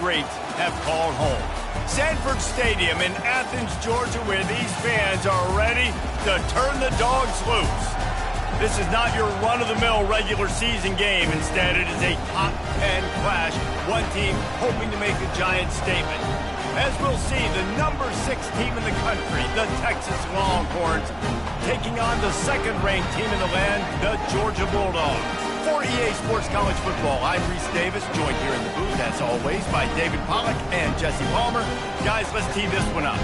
greats have called home. Sanford Stadium in Athens, Georgia, where these fans are ready to turn the dogs loose. This is not your run-of-the-mill regular season game. Instead, it is a top 10 clash. One team hoping to make a giant statement. As we'll see, the number 6 team in the country, the Texas Longhorns, taking on the second-ranked team in the land, the Georgia Bulldogs. For EA Sports College Football, I'm Reese Davis, joined here in the booth, as always, by David Pollack and Jesse Palmer. Guys, let's tee this one up.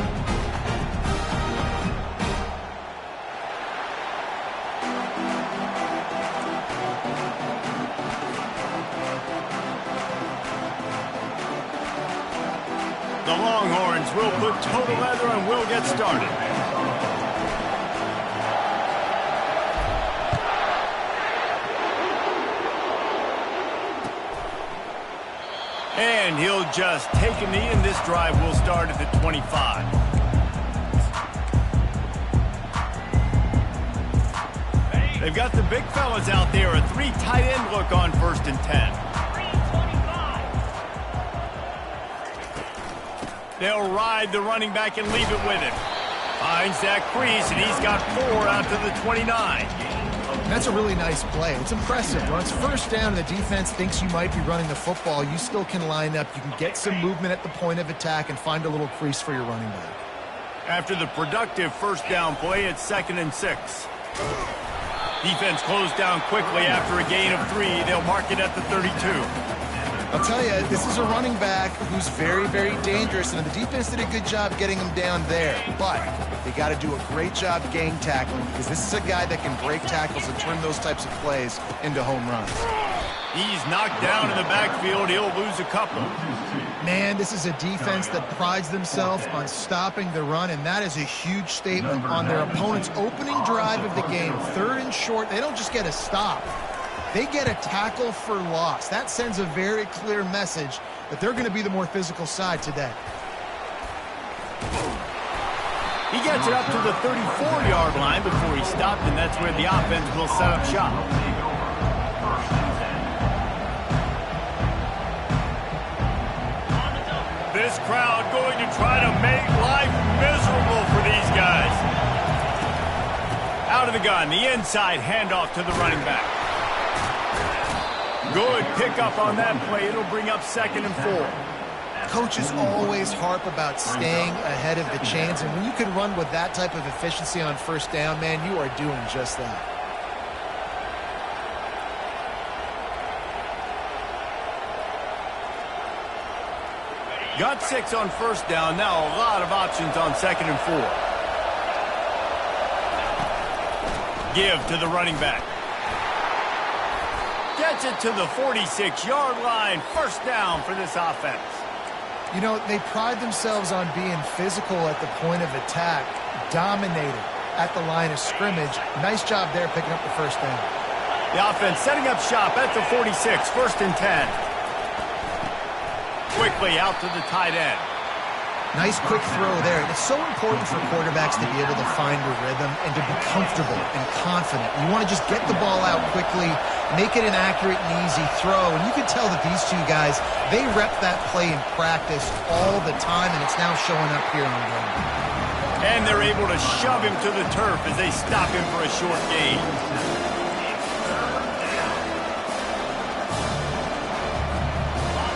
The Longhorns will put total leather and we'll get started. And he'll just take a knee, and this drive will start at the 25. They've got the big fellas out there, a 3 tight end look on 1st and 10. They'll ride the running back and leave it with him. Finds that crease, and he's got 4 out to the 29. That's a really nice play. It's impressive. When it's 1st down and the defense thinks you might be running the football, you still can line up. You can get some movement at the point of attack and find a little crease for your running back. After the productive 1st down play, it's 2nd and 6. Defense closed down quickly after a gain of 3. They'll mark it at the 32. I'll tell you, this is a running back who's very, very dangerous, and the defense did a good job getting him down there. But they got to do a great job gang tackling, because this is a guy that can break tackles and turn those types of plays into home runs. He's knocked down in the backfield. He'll lose a couple. Man, this is a defense that prides themselves on stopping the run, and that is a huge statement on their opponent's opening drive of the game. 3rd and short, they don't just get a stop. They get a tackle for loss. That sends a very clear message that they're going to be the more physical side today. He gets it up to the 34-yard line before he stopped, and that's where the offense will set up shop. This crowd going to try to make life miserable for these guys. Out of the gun, the inside handoff to the running back. Good pickup on that play. It'll bring up 2nd and 4. Coaches always harp about staying ahead of the chains, and when you can run with that type of efficiency on 1st down, man, you are doing just that. Got 6 on 1st down. Now a lot of options on 2nd and 4. Give to the running back. Gets it to the 46-yard line. 1st down for this offense. You know, they pride themselves on being physical at the point of attack, dominated at the line of scrimmage. Nice job there picking up the 1st down. The offense setting up shop at the 46, 1st and 10. Quickly out to the tight end. Nice quick throw there. It's so important for quarterbacks to be able to find a rhythm and to be comfortable and confident. You want to just get the ball out quickly, make it an accurate and easy throw. And you can tell that these two guys, they rep that play in practice all the time, and it's now showing up here on game. And they're able to shove him to the turf as they stop him for a short gain.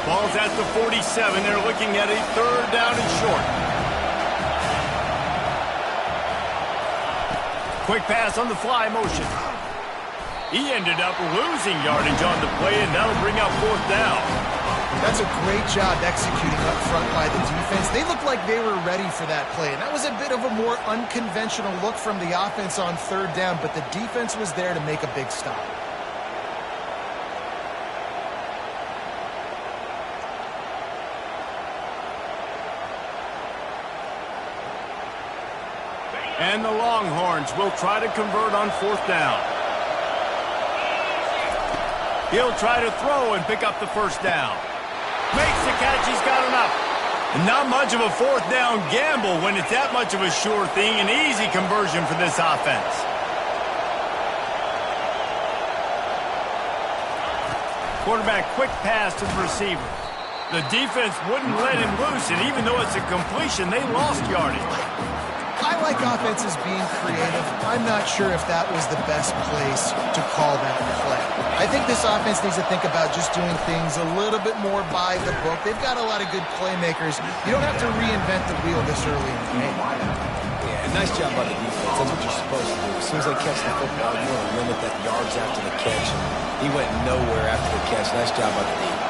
Ball's at the 47. They're looking at a 3rd down and short. Quick pass on the fly motion. He ended up losing yardage on the play, and that'll bring up 4th down. That's a great job executing up front by the defense. They looked like they were ready for that play, and that was a bit of a more unconventional look from the offense on 3rd down, but the defense was there to make a big stop. And the Longhorns will try to convert on 4th down. He'll try to throw and pick up the 1st down. Makes the catch. He's got enough. Not much of a 4th down gamble when it's that much of a sure thing. An easy conversion for this offense. Quarterback quick pass to the receiver. The defense wouldn't let him loose, and even though it's a completion, they lost yardage. I like offenses being creative. I'm not sure if that was the best place to call that play. I think this offense needs to think about just doing things a little bit more by the book. They've got a lot of good playmakers. You don't have to reinvent the wheel this early in the game. Yeah, nice job by the defense. That's what you're supposed to do. As soon as they catch the football, you want to limit that yards after the catch. He went nowhere after the catch. Nice job by the defense.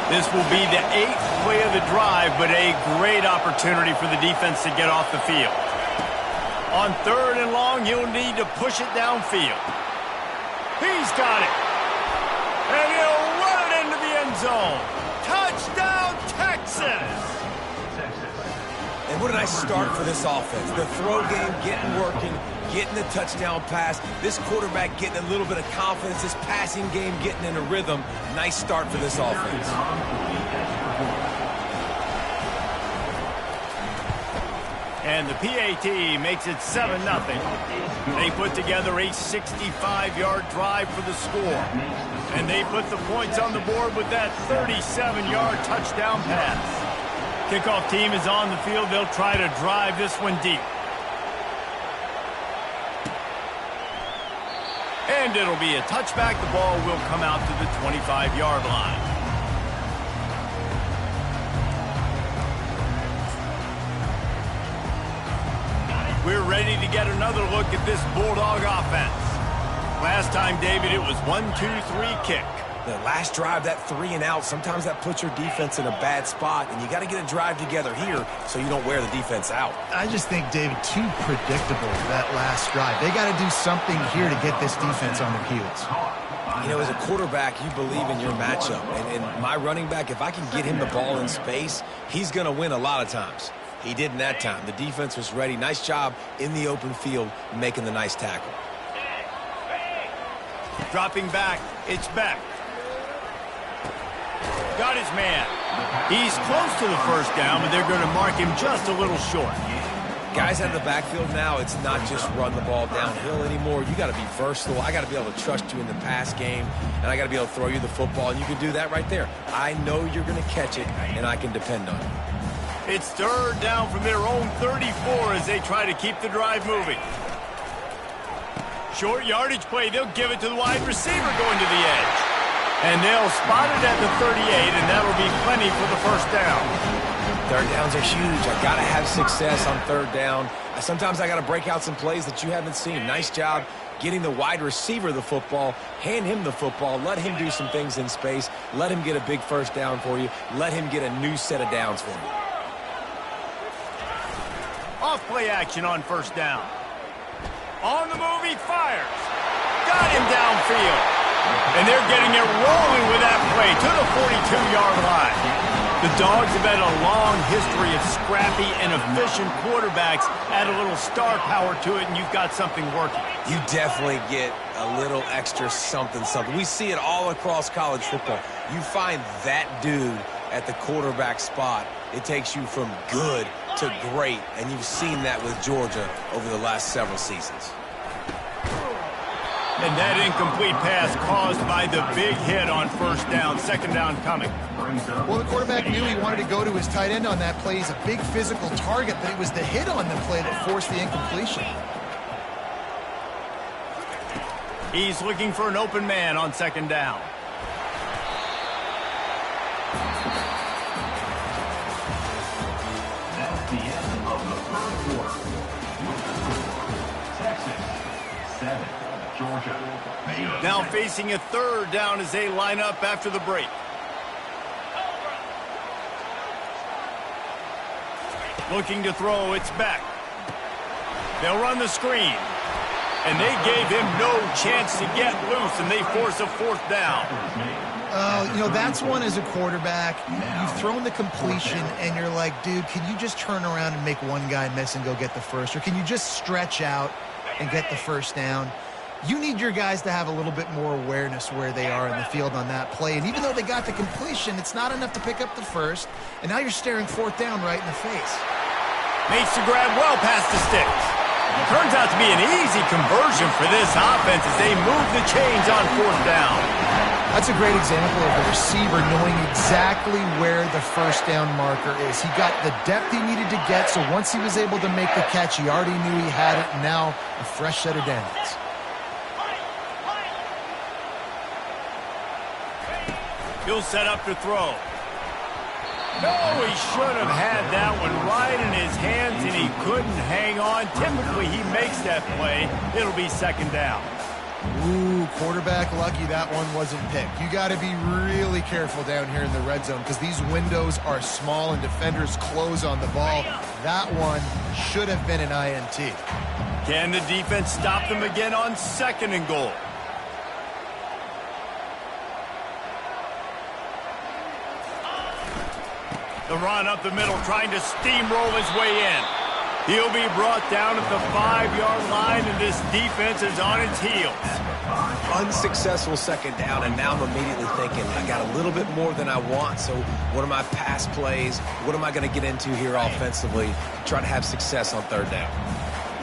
This will be the 8th play of the drive, but a great opportunity for the defense to get off the field. On 3rd and long, he'll need to push it downfield. He's got it. And he'll run it into the end zone. Touchdown, Texas! And what a nice start for this offense. The throw game getting working, getting the touchdown pass. This quarterback getting a little bit of confidence. This passing game getting in a rhythm. Nice start for this offense. And the PAT makes it 7-0. They put together a 65-yard drive for the score. And they put the points on the board with that 37-yard touchdown pass. Kickoff team is on the field. They'll try to drive this one deep. And it'll be a touchback. The ball will come out to the 25-yard line. We're ready to get another look at this Bulldog offense. Last time, David, it was 1-2-3 kick. The last drive, that 3 and out, sometimes that puts your defense in a bad spot, and you got to get a drive together here so you don't wear the defense out. I just think, David, too predictable, that last drive. They got to do something here to get this defense on their heels. You know, as a quarterback, you believe in your matchup. And my running back, if I can get him the ball in space, he's going to win a lot of times. He didn't that time. The defense was ready. Nice job in the open field making the nice tackle. Dropping back, it's Beck. Got his man. He's close to the first down, but they're going to mark him just a little short. Guys out of the backfield now, it's not just run the ball downhill anymore. You got to be versatile. I got to be able to trust you in the pass game, and I got to be able to throw you the football, and you can do that right there. I know you're going to catch it, and I can depend on it. It's 3rd down from their own 34 as they try to keep the drive moving. Short yardage play. They'll give it to the wide receiver going to the edge. And they'll spot it at the 38, and that'll be plenty for the first down. 3rd downs are huge. I got to have success on 3rd down. Sometimes I got to break out some plays that you haven't seen. Nice job getting the wide receiver the football. Hand him the football. Let him do some things in space. Let him get a big first down for you. Let him get a new set of downs for you. Off play action on 1st down. On the move, he fires. Got him downfield. And they're getting it rolling with that play to the 42-yard line. The Dogs have had a long history of scrappy and efficient quarterbacks. Add a little star power to it, and you've got something working. You definitely get a little extra something. We see it all across college football. You find that dude at the quarterback spot, it takes you from good to great, and you've seen that with Georgia over the last several seasons. And that incomplete pass caused by the big hit on 1st down. 2nd down coming. Well, the quarterback knew he wanted to go to his tight end on that play. He's a big physical target, but it was the hit on the play that forced the incompletion. He's looking for an open man on 2nd down. That's the end of the 1st quarter. Texas 7. Georgia. Now facing a 3rd down as they line up after the break. Looking to throw, it's Beck. They'll run the screen. And they gave him no chance to get loose, and they force a 4th down. You know, that's one as a quarterback. You've thrown the completion, and you're like, dude, can you just turn around and make one guy miss and go get the first? Or can you just stretch out and get the 1st down? You need your guys to have a little bit more awareness where they are in the field on that play. And even though they got the completion, it's not enough to pick up the 1st. And now you're staring 4th down right in the face. Makes the grab well past the sticks. Turns out to be an easy conversion for this offense as they move the chains on 4th down. That's a great example of the receiver knowing exactly where the first down marker is. He got the depth he needed to get, so once he was able to make the catch, he already knew he had it, and now a fresh set of downs. He'll set up to throw. No, he should have had that one right in his hands, and he couldn't hang on. Typically, he makes that play. It'll be second down. Ooh, quarterback lucky that one wasn't picked. You got to be really careful down here in the red zone because these windows are small and defenders close on the ball. That one should have been an INT. Can the defense stop them again on second and goal? The run up the middle, trying to steamroll his way in. He'll be brought down at the 5-yard line, and this defense is on its heels. Unsuccessful second down, and now I'm immediately thinking, I got a little bit more than I want, so what are my pass plays? What am I going to get into here offensively to try to have success on third down?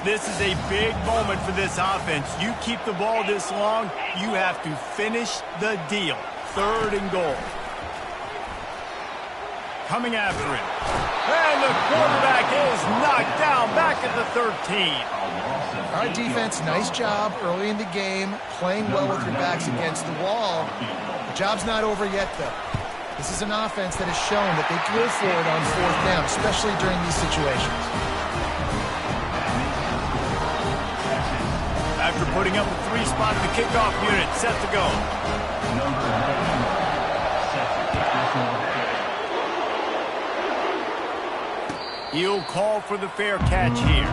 This is a big moment for this offense. You keep the ball this long, you have to finish the deal. Third and goal. Coming after him. And the quarterback is knocked down back at the 13. All right, defense, nice job early in the game, playing well with your backs against the wall. The job's not over yet, though. This is an offense that has shown that they can go forward on fourth down, especially during these situations. After putting up a 3-spot in the kickoff unit, set to go. He'll call for the fair catch here.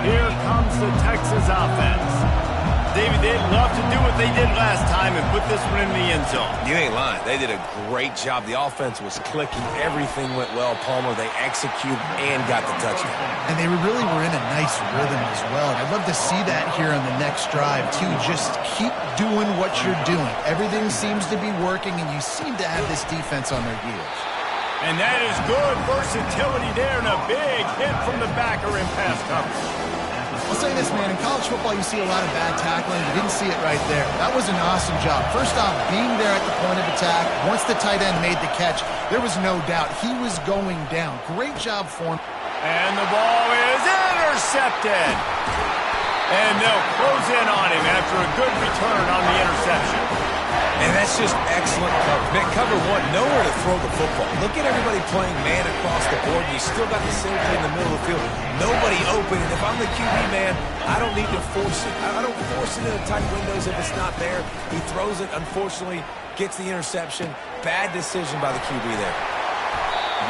Here comes the Texas offense. David, they'd love to do what they did last time and put this one in the end zone. You ain't lying. They did a great job. The offense was clicking. Everything went well, Palmer. They executed and got the touchdown. And they really were in a nice rhythm as well. And I'd love to see that here on the next drive, too. Just keep doing what you're doing. Everything seems to be working, and you seem to have this defense on their heels. And that is good versatility there, and a big hit from the backer in pass coverage. I'll say this, man, in college football you see a lot of bad tackling. You didn't see it right there. That was an awesome job. First off, being there at the point of attack. Once the tight end made the catch, there was no doubt he was going down. Great job for him. And the ball is intercepted. And they'll close in on him after a good return on the interception. And that's just excellent cover. Man, cover one, nowhere to throw the football. Look at everybody playing man across the board. You still got the safety in the middle of the field. Nobody open. And if I'm the QB, man, I don't need to force it. I don't force it into tight windows if it's not there. He throws it, unfortunately, gets the interception. Bad decision by the QB there.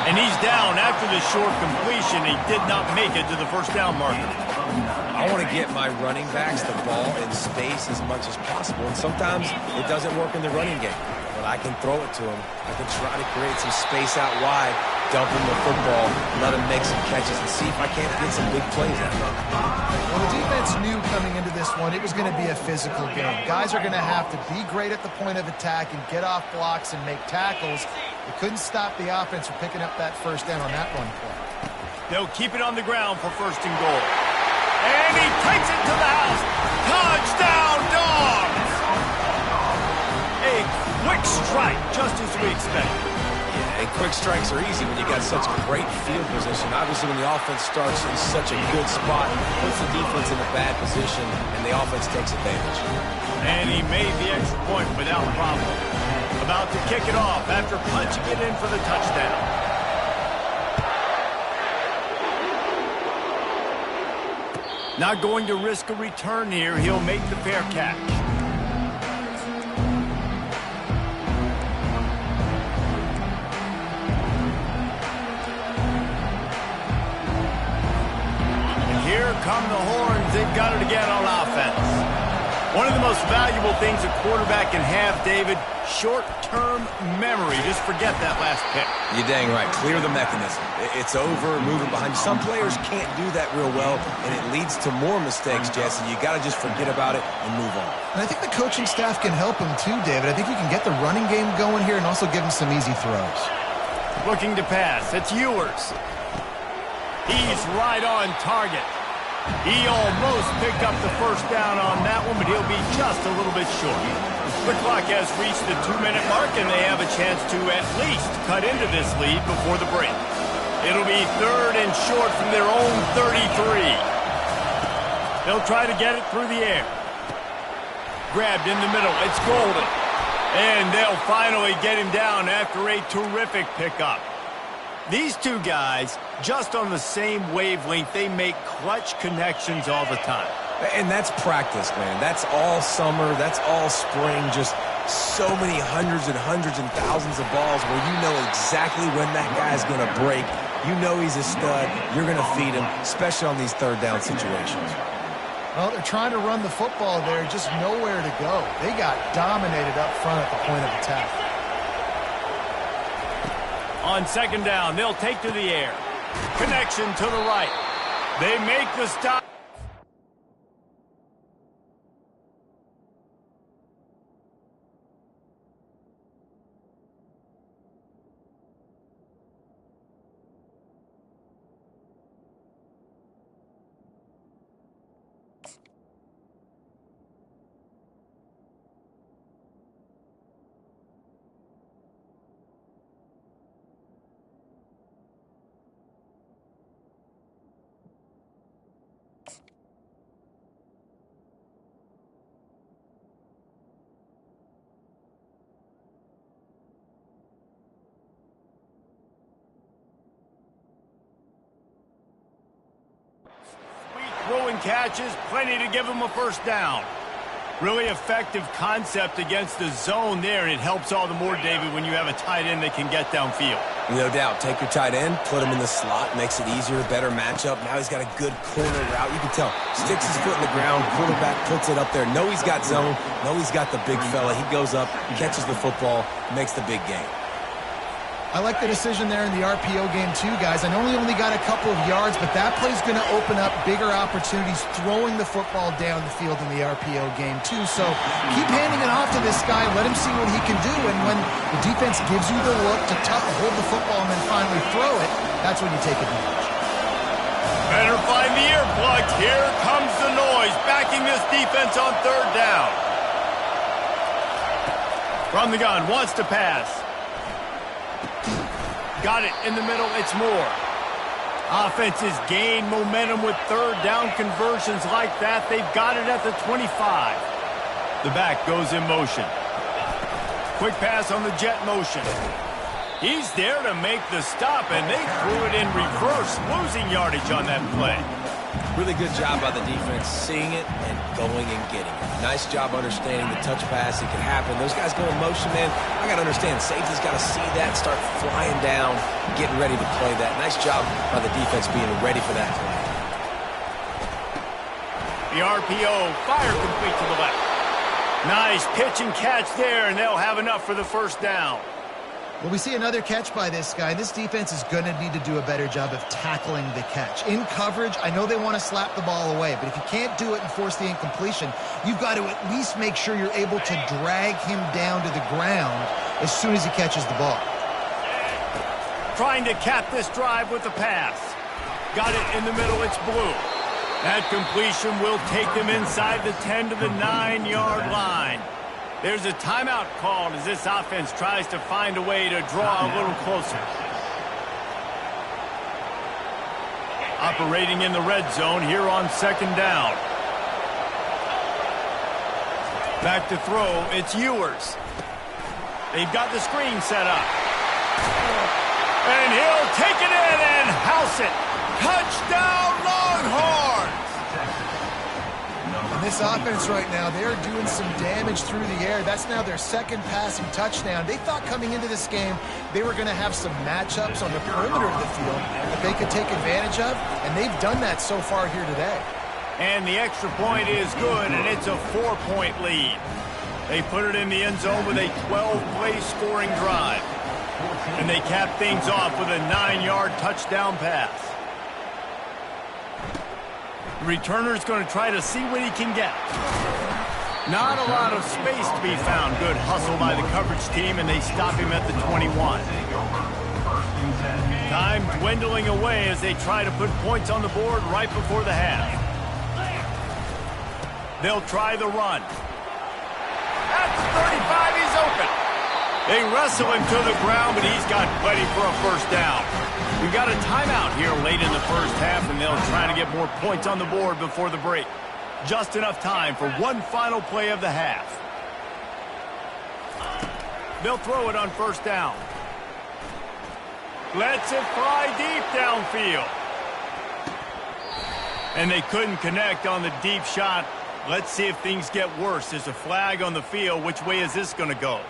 And he's down after the short completion. He did not make it to the first down marker. I want to get my running backs the ball in space as much as possible. And sometimes it doesn't work in the running game. But I can throw it to him. I can try to create some space out wide, dump him the football, let him make some catches, and see if I can't get some big plays out of him. Well, the defense knew coming into this one it was going to be a physical game. Guys are going to have to be great at the point of attack and get off blocks and make tackles. They couldn't stop the offense from picking up that first down on that one play. They'll keep it on the ground for first and goal. And he takes it to the house. Touchdown, Dogs! A quick strike, just as we expected. Yeah, and quick strikes are easy when you got such great field position. Obviously, when the offense starts in such a good spot, puts the defense in a bad position, and the offense takes advantage. And he made the extra point without problem. About to kick it off after punching it in for the touchdown. Not going to risk a return here. He'll make the fair catch. And here come the horns. They've got it again on offense. One of the most valuable things a quarterback can have, David, short-term memory. Just forget that last pick. You're dang right. Clear the mechanism. It's over, moving behind you. Some players can't do that real well, and it leads to more mistakes, Jesse. You got to just forget about it and move on. And I think the coaching staff can help him too, David. I think you can get the running game going here and also give him some easy throws. Looking to pass. It's Ewers. He's right on target. He almost picked up the first down on that one, but he'll be just a little bit short. The clock has reached the 2-minute mark, and they have a chance to at least cut into this lead before the break. It'll be 3rd and short from their own 33. They'll try to get it through the air. Grabbed in the middle. It's Golden. And they'll finally get him down after a terrific pickup. These two guys, just on the same wavelength, they make clutch connections all the time. And that's practice, man. That's all summer. That's all spring. Just so many hundreds and thousands of balls where you know exactly when that guy's going to break. You know he's a stud. You're going to feed him, especially on these third down situations. Well, they're trying to run the football there, just nowhere to go. They got dominated up front at the point of attack. On 2nd down, they'll take to the air. Connection to the right. They make the stop. Throwing catches, plenty to give him a first down. Really effective concept against the zone there, and it helps all the more, David, when you have a tight end that can get downfield. No doubt. Take your tight end, put him in the slot, makes it easier, better matchup. Now he's got a good corner route. You can tell. Sticks his foot in the ground, quarterback puts it up there. Know he's got zone, know he's got the big fella. He goes up, catches the football, makes the big game. I like the decision there in the RPO game too, guys. I know he only got a couple of yards, but that play's going to open up bigger opportunities throwing the football down the field in the RPO game too. So keep handing it off to this guy. Let him see what he can do. And when the defense gives you the look to hold the football and then finally throw it, that's when you take advantage. Better find the earplugs. Here comes the noise, backing this defense on 3rd down. From the gun, wants to pass. Got it in the middle, it's Moore. Offenses gain momentum with 3rd down conversions like that. They've got it at the 25. The back goes in motion. Quick pass on the jet motion. He's there to make the stop, and they threw it in reverse, losing yardage on that play. Really good job by the defense, seeing it and going and getting it. Nice job understanding the touch pass. It can happen. Those guys go in motion, man. I got to understand, safety's got to see that, start flying down, getting ready to play that. Nice job by the defense being ready for that play. The RPO, fire complete to the left. Nice pitch and catch there, and they'll have enough for the first down. Well, we see another catch by this guy. This defense is going to need to do a better job of tackling the catch. In coverage, I know they want to slap the ball away, but if you can't do it and force the incompletion, you've got to at least make sure you're able to drag him down to the ground as soon as he catches the ball. Trying to cap this drive with the pass. Got it in the middle, it's Blue. That completion will take them inside the 10 to the 9-yard line. There's a timeout called as this offense tries to find a way to draw a little closer. Operating in the red zone here on 2nd down. Back to throw, it's Ewers. They've got the screen set up. And he'll take it in and house it. Touchdown, Longhorns! And this offense right now, they're doing some damage through the air. That's now their 2nd passing touchdown. They thought coming into this game they were going to have some matchups on the perimeter of the field that they could take advantage of, and they've done that so far here today. And the extra point is good, and it's a 4-point lead. They put it in the end zone with a 12-play scoring drive. And they cap things off with a 9-yard touchdown pass. The returner's going to try to see what he can get. Not a lot of space to be found. Good hustle by the coverage team, and they stop him at the 21. Time dwindling away as they try to put points on the board right before the half. They'll try the run. That's 35, he's open. They wrestle him to the ground, but he's got plenty for a first down. We've got a timeout here late in the first half, and they'll try to get more points on the board before the break. Just enough time for one final play of the half. They'll throw it on first down. Lets it fly deep downfield. And they couldn't connect on the deep shot. Let's see if things get worse. There's a flag on the field. Which way is this going to go?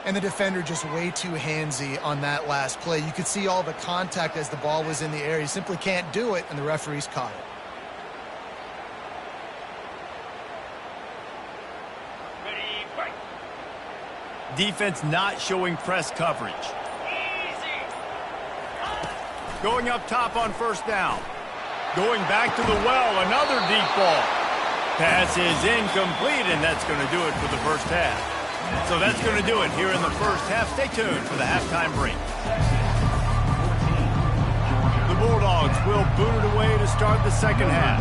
And the defender just way too handsy on that last play. You could see all the contact as the ball was in the air. He simply can't do it, and the referees caught it. Defense not showing press coverage. Going up top on first down. Going back to the well, another deep ball. Pass is incomplete, and that's going to do it for the first half. So that's going to do it here in the first half. Stay tuned for the halftime break. The Bulldogs will boot it away to start the second half.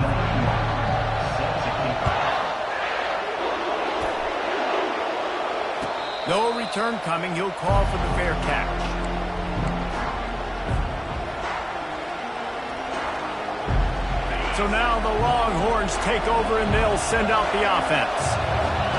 No return coming. He'll call for the fair catch. So now the Longhorns take over and they'll send out the offense.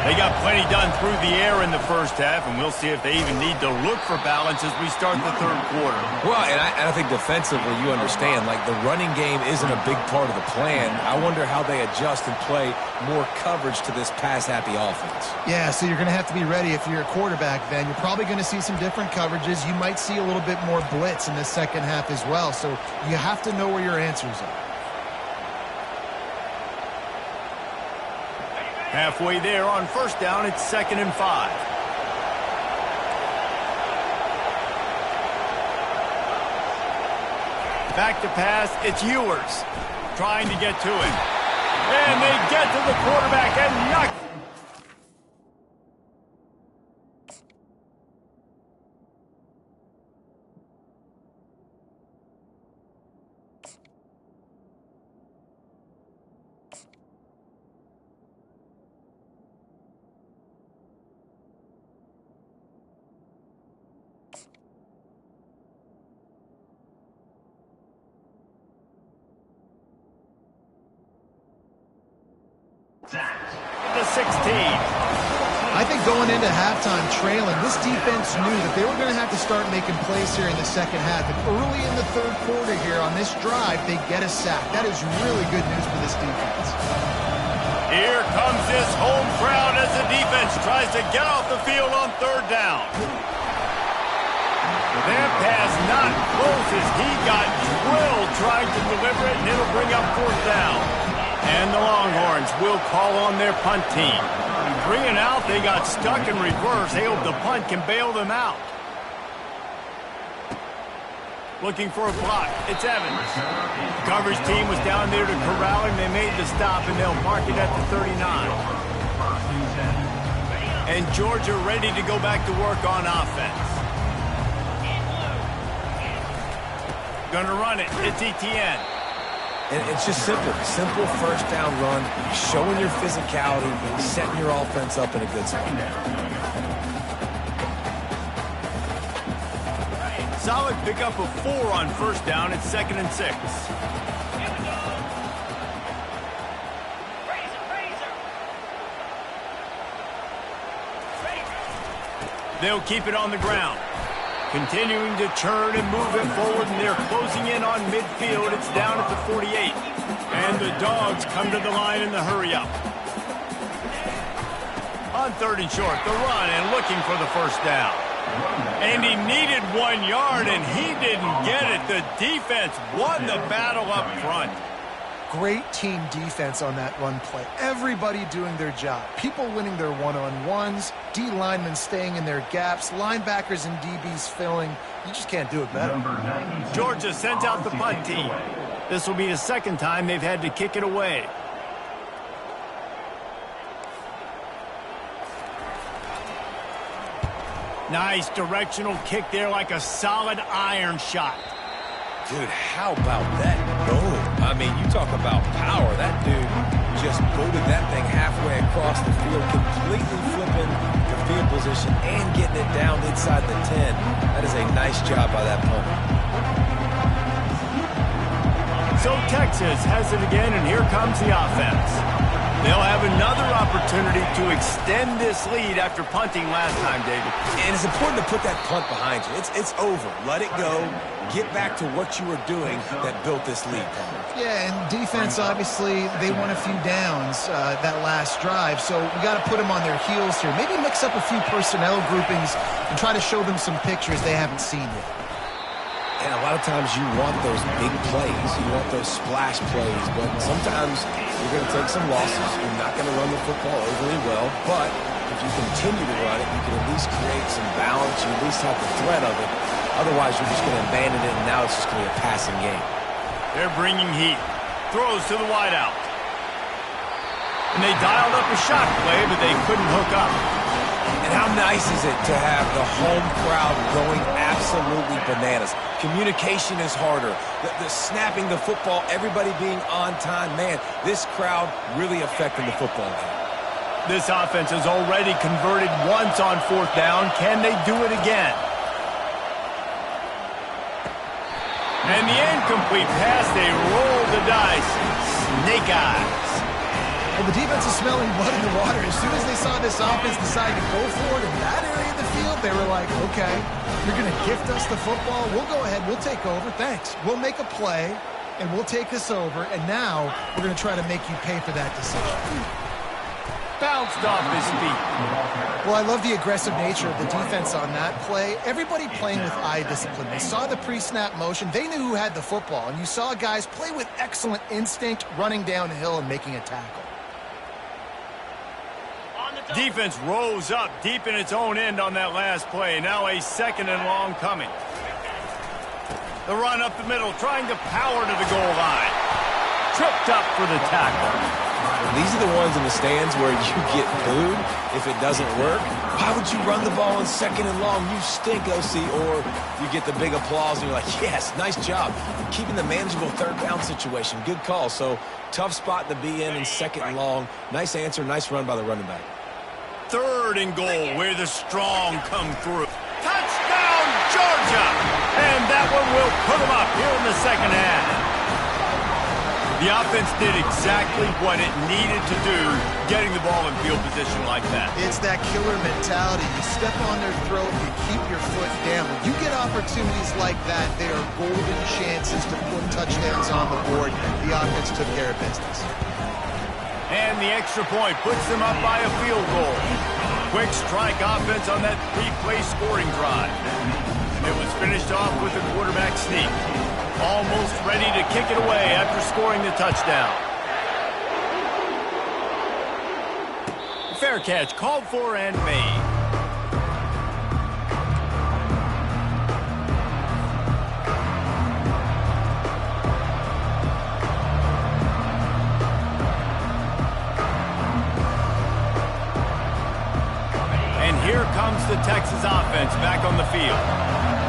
They got plenty done through the air in the first half, and we'll see if they even need to look for balance as we start the third quarter. Well, and I think defensively, you understand, like the running game isn't a big part of the plan. I wonder how they adjust and play more coverage to this pass-happy offense. Yeah, so you're going to have to be ready if you're a quarterback then. You're probably going to see some different coverages. You might see a little bit more blitz in the second half as well, so you have to know where your answers are. Halfway there on first down, it's 2nd and 5. Back to pass, it's Ewers trying to get to him. And they get to the quarterback and knock. The 16. I think going into halftime trailing, this defense knew that they were going to have to start making plays here in the second half. And early in the third quarter here on this drive, they get a sack. That is really good news for this defense. Here comes this home crowd as the defense tries to get off the field on third down. That pass not close as he got drilled trying to deliver it, and it'll bring up fourth down. And the Longhorns will call on their punt team. Bringing out, they got stuck in reverse. They hope the punt can bail them out. Looking for a block. It's Evans. The coverage team was down there to corral him. They made the stop, and they'll mark it at the 39. And Georgia ready to go back to work on offense. Gonna run it. It's Etienne. And it's just simple first down run, showing your physicality, setting your offense up in a good spot. Solid pickup of 4 on first down. It's 2nd and 6. They'll keep it on the ground. Continuing to churn and move it forward, and they're closing in on midfield. It's down at the 48. And the Dogs come to the line in the hurry-up. On 3rd and short, the run and looking for the first down. And he needed 1 yard, and he didn't get it. The defense won the battle up front. great team defense on that run play. Everybody doing their job. People winning their one-on-ones, D linemen staying in their gaps, linebackers and DBs filling. You just can't do it better. Georgia sends out the punt team. This will be the second time they've had to kick it away. Nice directional kick there, like a solid iron shot. Dude, how about that boom? I mean, you talk about power. That dude just booted that thing halfway across the field, completely flipping the field position and getting it down inside the 10. That is a nice job by that punter. So Texas has it again, and here comes the offense. They'll have another opportunity to extend this lead after punting last time, David. And it's important to put that punt behind you. It's over. Let it go. Get back to what you were doing that built this lead. Yeah, and defense, obviously, they won a few downs that last drive, so we got to put them on their heels here. Maybe mix up a few personnel groupings and try to show them some pictures they haven't seen yet. And a lot of times you want those big plays. You want those splash plays. But sometimes you're going to take some losses. You're not going to run the football overly well. But if you continue to run it, you can at least create some balance. You at least have the threat of it. Otherwise, you're just going to abandon it, and now it's just going to be a passing game. They're bringing heat. Throws to the wideout. And they dialed up a shot play, but they couldn't hook up. And how nice is it to have the home crowd going absolutely bananas? Communication is harder. The snapping the football, everybody being on time. Man, this crowd really affecting the football game. This offense has already converted once on fourth down. Can they do it again? And the incomplete pass, they roll the dice. Snake eyes. Well, the defense is smelling blood in the water. As soon as they saw this offense decide to go for it in that area of the field, they were like, okay, you're going to gift us the football. We'll go ahead. We'll take over. Thanks. We'll make a play, and we'll take this over. And now we're going to try to make you pay for that decision. Bounced off his feet. Well, I love the aggressive nature of the defense on that play. Everybody playing with eye discipline. They saw the pre-snap motion. They knew who had the football. And you saw guys play with excellent instinct, running downhill and making a tackle. Defense rose up deep in its own end on that last play. Now a second and long coming. The run up the middle, trying to power to the goal line. Tripped up for the tackle. These are the ones in the stands where you get booed if it doesn't work. Why would you run the ball in second and long? You stink, OC. Or you get the big applause and you're like, yes, nice job. Keeping the manageable third down situation. Good call. So tough spot to be in second and long. Nice answer, nice run by the running back. Third and goal where the strong come through. Touchdown, Georgia! And that one will put them up here in the second half. The offense did exactly what it needed to do, getting the ball in field position like that. It's that killer mentality. You step on their throat, you keep your foot down. When you get opportunities like that, they are golden chances to put touchdowns on the board. The offense took care of business. And the extra point puts them up by a field goal. Quick strike offense on that three-play scoring drive. It was finished off with a quarterback sneak. Almost ready to kick it away after scoring the touchdown. Fair catch called for and made. Here comes the Texas offense back on the field.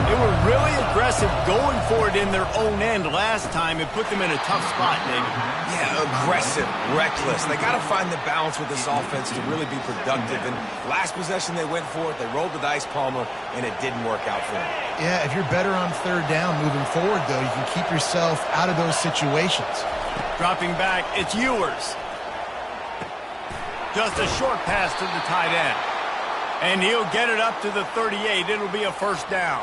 They were really aggressive going for it in their own end last time and put them in a tough spot, David. Yeah, aggressive, reckless. They got to find the balance with this offense to really be productive. And last possession they went for it. They rolled the dice, Palmer, and it didn't work out for them. Yeah, if you're better on third down moving forward, though, you can keep yourself out of those situations. Dropping back, it's Ewers. Just a short pass to the tight end. And he'll get it up to the 38. It'll be a first down.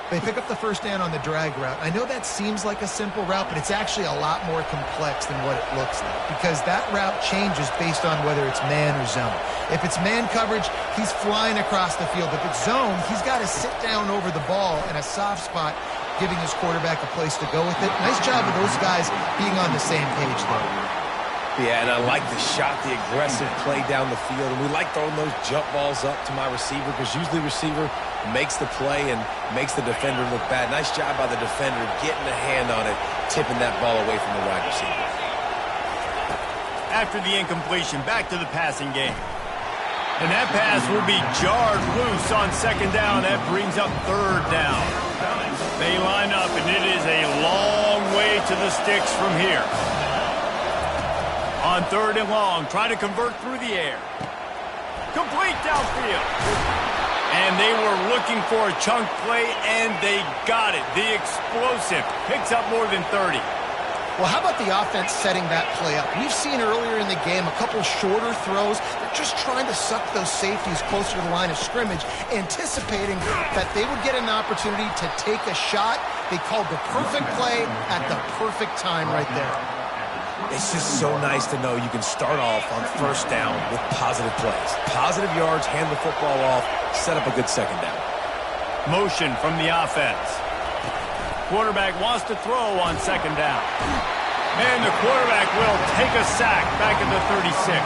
They pick up the first down on the drag route. I know that seems like a simple route, but it's actually a lot more complex than what it looks like because that route changes based on whether it's man or zone. If it's man coverage, he's flying across the field. If it's zone, he's got to sit down over the ball in a soft spot, giving his quarterback a place to go with it. Nice job of those guys being on the same page there. Yeah, and I like the shot, the aggressive play down the field. And we like throwing those jump balls up to my receiver because usually receiver makes the play and makes the defender look bad. Nice job by the defender getting a hand on it, tipping that ball away from the wide receiver. After the incompletion, back to the passing game. And that pass will be jarred loose on second down. That brings up third down. They line up, and it is a long way to the sticks from here. On third and long, try to convert through the air. Complete downfield. And they were looking for a chunk play, and they got it. The explosive picks up more than 30. Well, how about the offense setting that play up? We've seen earlier in the game a couple shorter throws. They're just trying to suck those safeties closer to the line of scrimmage, anticipating that they would get an opportunity to take a shot. They called the perfect play at the perfect time right there. It's just so nice to know you can start off on first down with positive plays. Positive yards, hand the football off, set up a good second down. Motion from the offense. Quarterback wants to throw on second down. And the quarterback will take a sack back at the 36.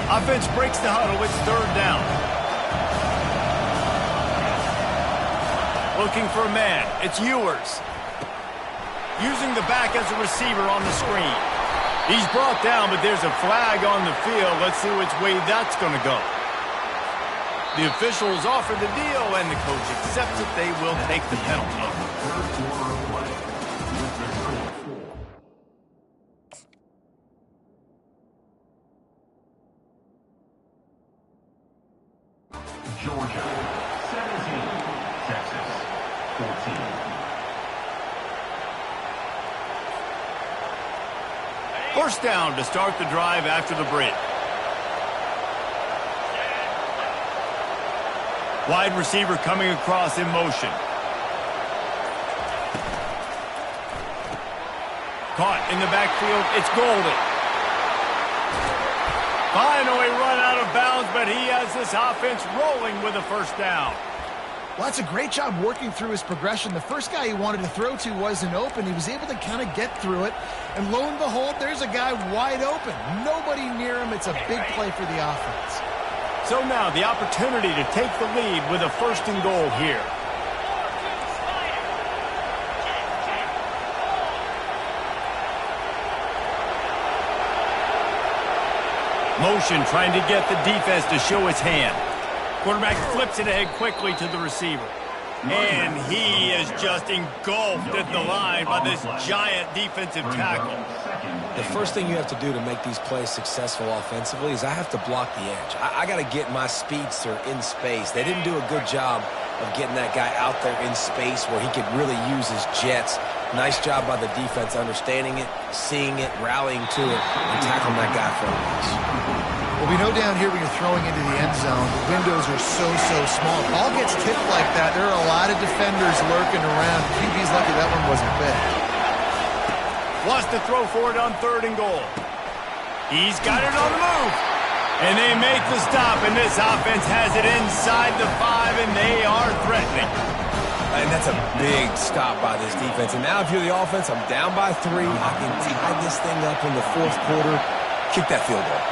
Offense breaks the huddle. It's third down. Looking for a man. It's Ewers. Using the back as a receiver on the screen. He's brought down, but there's a flag on the field. Let's see which way that's going to go. The officials offer the deal, and the coach accepts it. They will take the penalty. Georgia 17, Texas 14. First down to start the drive after the break. Wide receiver coming across in motion. Caught in the backfield. It's Golden. Finally run out of bounds, but he has this offense rolling with a first down. Well, that's a great job working through his progression. The first guy he wanted to throw to wasn't open. He was able to kind of get through it. And lo and behold, there's a guy wide open. Nobody near him. It's a big play for the offense. So now the opportunity to take the lead with a first and goal here. Motion trying to get the defense to show his hand. Quarterback flips it ahead quickly to the receiver. And he is just engulfed at the line by this giant defensive tackle. The first thing you have to do to make these plays successful offensively is I have to block the edge. I got to get my speedster in space. They didn't do a good job of getting that guy out there in space where he could really use his jets. Nice job by the defense understanding it, seeing it, rallying to it, and tackling that guy for a loss. Well, we know down here when you're throwing into the end zone, the windows are so small. If ball gets tipped like that, there are a lot of defenders lurking around. QB's lucky that one wasn't big. Wants to throw for it on third and goal. He's got it on the move. And they make the stop, and this offense has it inside the 5, and they are threatening. And that's a big stop by this defense. And now if you're the offense, I'm down by 3. I can tie this thing up in the fourth quarter, kick that field goal.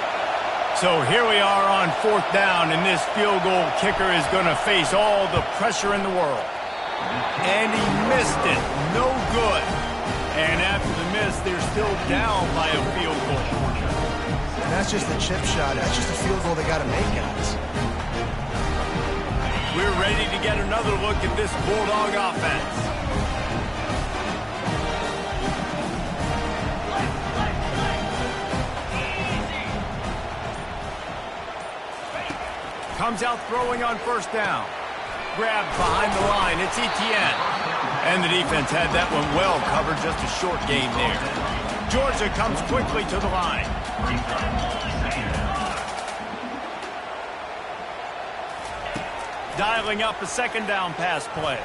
So here we are on fourth down, and this field goal kicker is going to face all the pressure in the world. And he missed it. No good. And after the miss, they're still down by a field goal. And that's just a chip shot. That's just a field goal they got to make, guys. We're ready to get another look at this Bulldog offense. Comes out throwing on first down. Grabbed behind the line. It's Etienne. And the defense had that one well covered. Just a short game there. Georgia comes quickly to the line. Dialing up a second down pass play.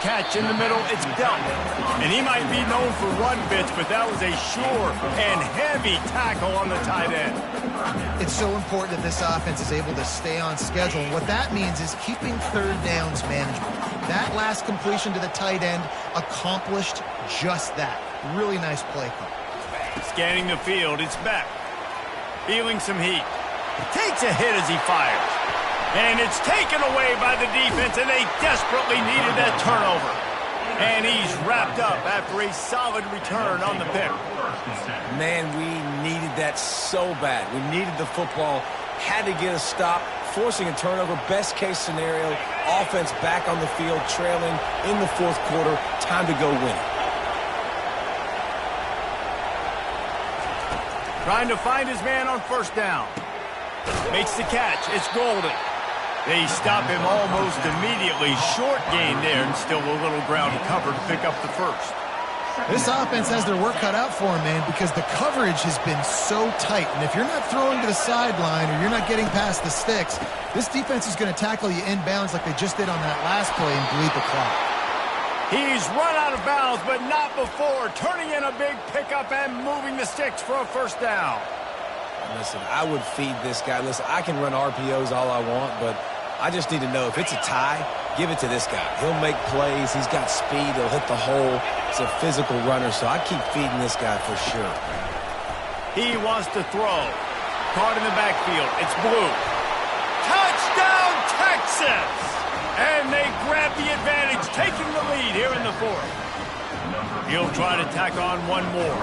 catch in the middle, it's dealt. And he might be known for run fits, but that was a sure and heavy tackle on the tight end. It's so important that this offense is able to stay on schedule. And what that means is keeping third downs manageable. That last completion to the tight end accomplished just that. Really nice play call. Scanning the field, it's Beck. Feeling some heat. Takes a hit as he fires. And it's taken away by the defense, and they desperately needed that turnover. And he's wrapped up after a solid return on the pick. Man, we needed that so bad. We needed the football, had to get a stop, forcing a turnover. Best case scenario, offense back on the field, trailing in the fourth quarter. Time to go win it. Trying to find his man on first down. Makes the catch. It's Golden. They stop him almost immediately. Short gain there, and still a little ground cover to pick up the first. This offense has their work cut out for them, man, because the coverage has been so tight. And if you're not throwing to the sideline or you're not getting past the sticks, this defense is going to tackle you inbounds like they just did on that last play and bleed the clock. He's run out of bounds, but not before. Turning in a big pickup and moving the sticks for a first down. Listen, I would feed this guy. Listen, I can run RPOs all I want, but I just need to know if it's a tie, give it to this guy. He'll make plays. He's got speed. He'll hit the hole. He's a physical runner, so I keep feeding this guy for sure. He wants to throw. Caught in the backfield. It's Blue. Touchdown, Texas! And they grab the advantage, taking the lead here in the fourth. He'll try to tack on one more.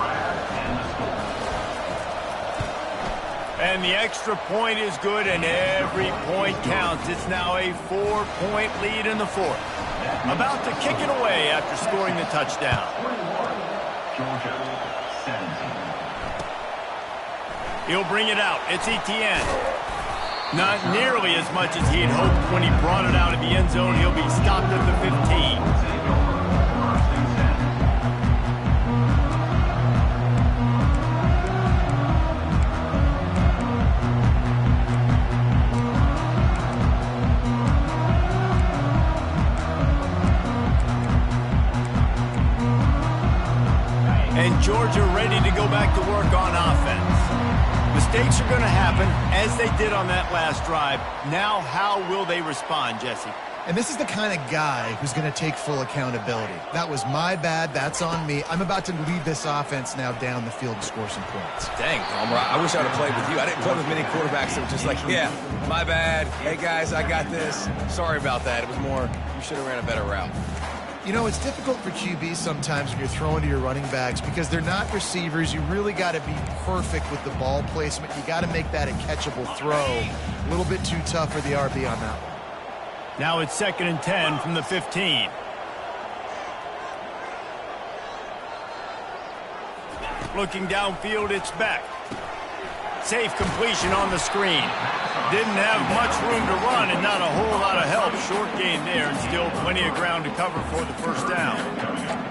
And the extra point is good, and every point counts. It's now a 4-point lead in the fourth. About to kick it away after scoring the touchdown. Georgia, 17. He'll bring it out. It's Etienne. Not nearly as much as he had hoped when he brought it out of the end zone. He'll be stopped at the 15. And Georgia ready to go back to work on offense. Mistakes are going to happen, as they did on that last drive. Now, how will they respond, Jesse? And this is the kind of guy who's going to take full accountability. That was my bad. That's on me. I'm about to lead this offense now down the field and score some points. Dang, Palmer, I wish I would have played with you. I didn't play with many quarterbacks that were just like, yeah, my bad. Hey, guys, I got this. Sorry about that. It was more, you should have ran a better route. You know, it's difficult for QBs sometimes when you're throwing to your running backs because they're not receivers. You really got to be perfect with the ball placement. You got to make that a catchable throw. A little bit too tough for the RB on that one. Now it's 2nd and 10 from the 15. Looking downfield, it's Beck. Safe completion on the screen. Didn't have much room to run and not a whole lot of help. Short gain there and still plenty of ground to cover for the first down.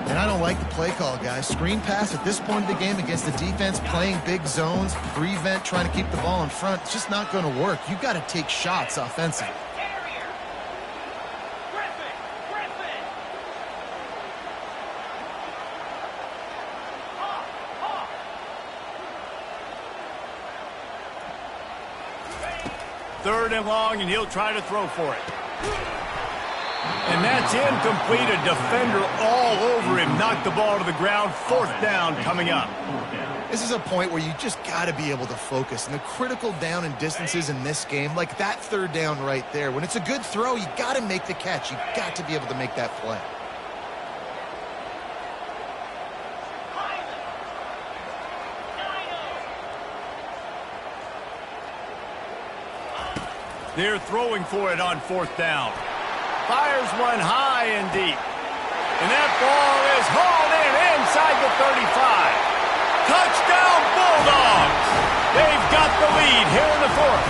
And I don't like the play call, guys. Screen pass at this point of the game against the defense, playing big zones, prevent, trying to keep the ball in front. It's just not going to work. You've got to take shots offensively. Third and long, and he'll try to throw for it. And that's incomplete. A defender all over him. Knocked the ball to the ground. Fourth down coming up. This is a point where you just got to be able to focus. And the critical down and distances in this game, like that third down right there, when it's a good throw, you got to make the catch. You got to be able to make that play. They're throwing for it on fourth down. Fires one high and deep. And that ball is hauled in inside the 35. Touchdown Bulldogs! They've got the lead here in the fourth.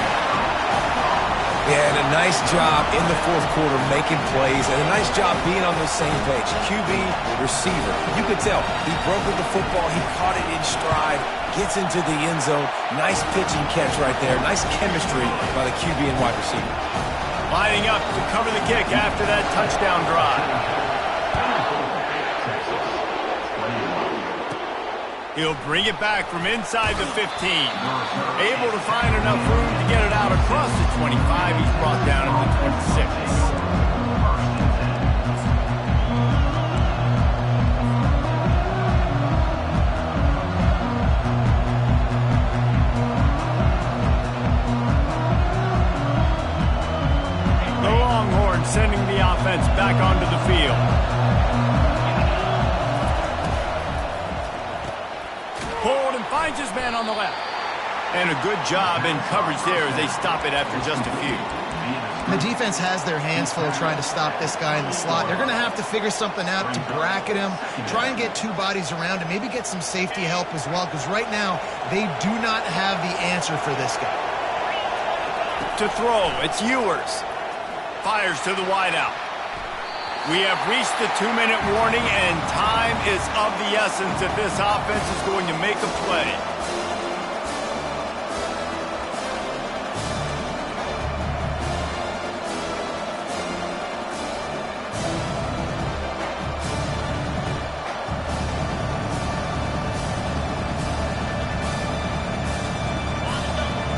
Yeah, and a nice job in the fourth quarter making plays, and a nice job being on the same page. QB, receiver. You could tell he broke with the football. He caught it in stride, gets into the end zone. Nice pitch and catch right there. Nice chemistry by the QB and wide receiver. Lining up to cover the kick after that touchdown drive. He'll bring it back from inside the 15. Able to find enough room to get it out across the 25. He's brought down at the 26. The Longhorns sending the offense back onto the field. Finds his man on the left. And a good job in coverage there as they stop it after just a few. The defense has their hands full trying to stop this guy in the slot. They're going to have to figure something out to bracket him, try and get two bodies around him, maybe get some safety help as well, because right now they do not have the answer for this guy. To throw, it's Ewers. Fires to the wideout. We have reached the 2-minute warning, and time is of the essence if this offense is going to make a play.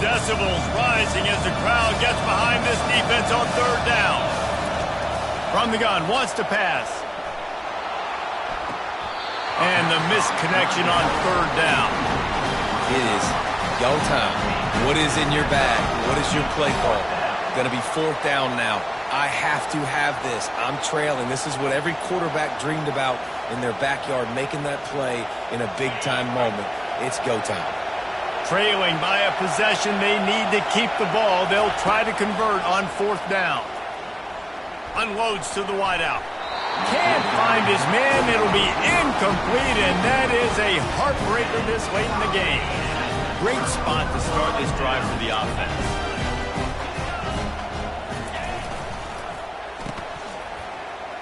Decibels rising as the crowd gets behind this defense on third down. From the gun, wants to pass. And the missed connection on third down. It is go time. What is in your bag? What is your play call? Going to be fourth down now. I have to have this. I'm trailing. This is what every quarterback dreamed about in their backyard, making that play in a big-time moment. It's go time. Trailing by a possession, they need to keep the ball. They'll try to convert on fourth down. Unloads to the wideout. Can't find his man. It'll be incomplete, and that is a heartbreaker this late in the game. Great spot to start this drive for the offense.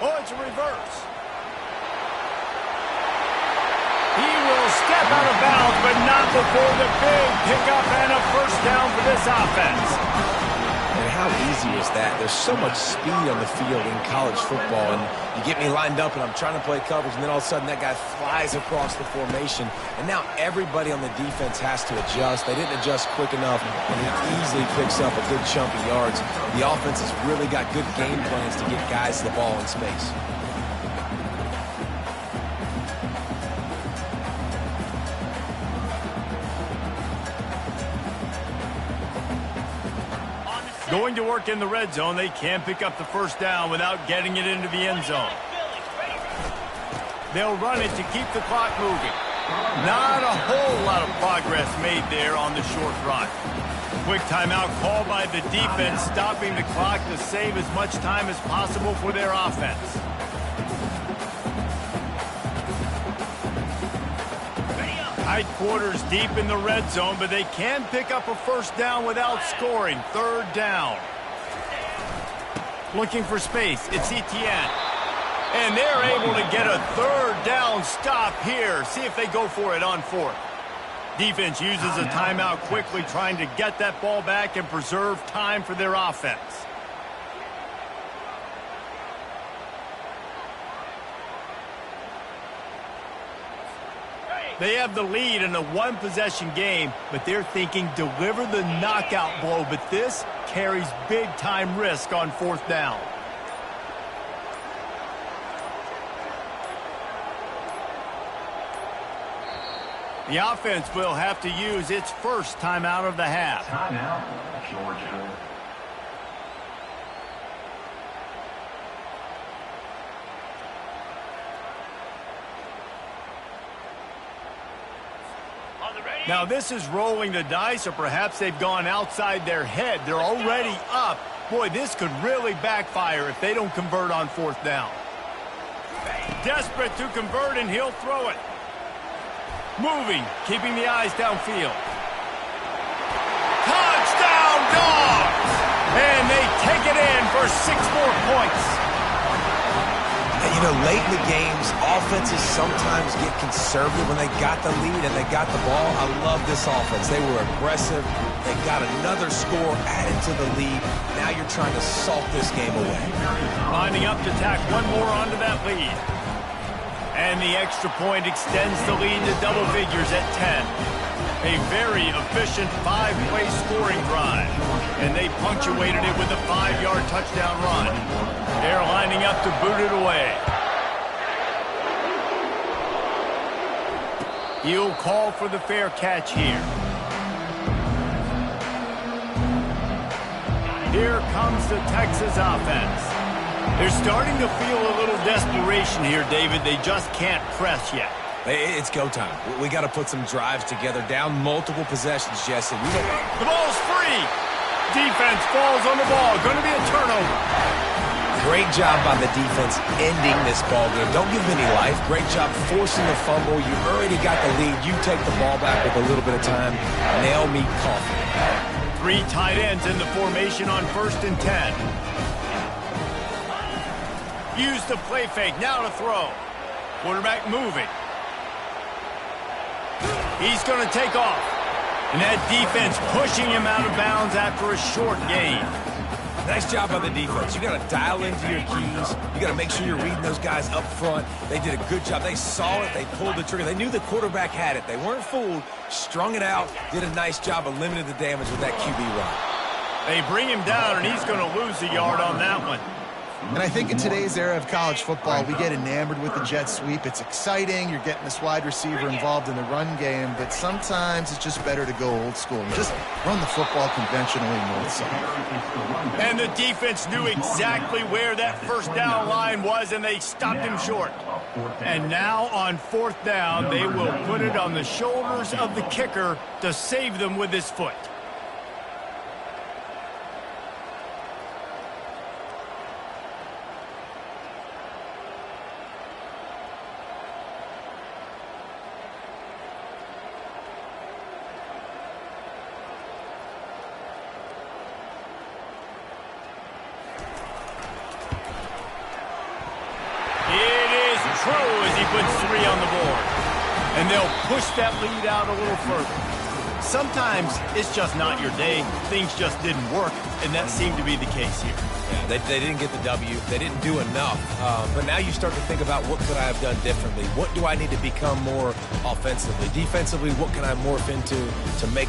Oh, it's a reverse. He will step out of bounds, but not before the big pickup and a first down for this offense. And how easy is that? There's so much speed on the field in college football, and you get me lined up, and I'm trying to play coverage, and then all of a sudden that guy flies across the formation, and now everybody on the defense has to adjust. They didn't adjust quick enough, and he easily picks up a good chunk of yards. The offense has really got good game plans to get guys the ball in space. Going to work in the red zone. They can't pick up the first down without getting it into the end zone. They'll run it to keep the clock moving. Not a whole lot of progress made there on the short run. Quick timeout called by the defense, stopping the clock to save as much time as possible for their offense. Tight quarters deep in the red zone, but they can pick up a first down without scoring. Third down. Looking for space. It's Etienne. And they're able to get a third down stop here. See if they go for it on fourth. Defense uses a timeout quickly, trying to get that ball back and preserve time for their offense. They have the lead in a one-possession game, but they're thinking deliver the knockout blow, but this carries big-time risk on fourth down. The offense will have to use its first timeout of the half. Timeout, Georgia. Now this is rolling the dice, or perhaps they've gone outside their head. They're already up. Boy, this could really backfire if they don't convert on fourth down. Desperate to convert, and he'll throw it. Moving, keeping the eyes downfield. Touchdown, Dogs! And they take it in for 6 more points. And you know, late in the games, offenses sometimes get conservative when they got the lead and they got the ball. I love this offense. They were aggressive. They got another score added to the lead. Now you're trying to salt this game away. Lining up to tack one more onto that lead. And the extra point extends the lead to double figures at 10. A very efficient 5-play scoring drive. And they punctuated it with a 5-yard touchdown run. They're lining up to boot it away. He'll call for the fair catch here. Here comes the Texas offense. They're starting to feel a little desperation here, David. They just can't press yet. It's go time. We got to put some drives together, down multiple possessions, Jesse. The ball's free. Defense falls on the ball. Going to be a turnover. Great job by the defense ending this ball game. Don't give them any life. Great job forcing the fumble. You already got the lead. You take the ball back with a little bit of time. Nail me coffee. 3 tight ends in the formation on 1st and 10. Use the play fake. Now to throw. Quarterback moving. He's going to take off. And that defense pushing him out of bounds after a short gain. Nice job by the defense. You got to dial into your keys. You got to make sure you're reading those guys up front. They did a good job. They saw it. They pulled the trigger. They knew the quarterback had it. They weren't fooled. Strung it out. Did a nice job of limiting the damage with that QB run. They bring him down, and he's going to lose a yard on that one. And I think in today's era of college football, we get enamored with the jet sweep. It's exciting. You're getting this wide receiver involved in the run game, but sometimes it's just better to go old school and just run the football conventionally north side. And the defense knew exactly where that first down line was, and they stopped him short. And now on 4th down, they will put it on the shoulders of the kicker to save them with his foot. As he puts 3 on the board. And they'll push that lead out a little further. Sometimes it's just not your day. Things just didn't work, and that seemed to be the case here. Yeah, they didn't get the W. They didn't do enough. But now you start to think about what could I have done differently? What do I need to become more offensively? Defensively, what can I morph into to make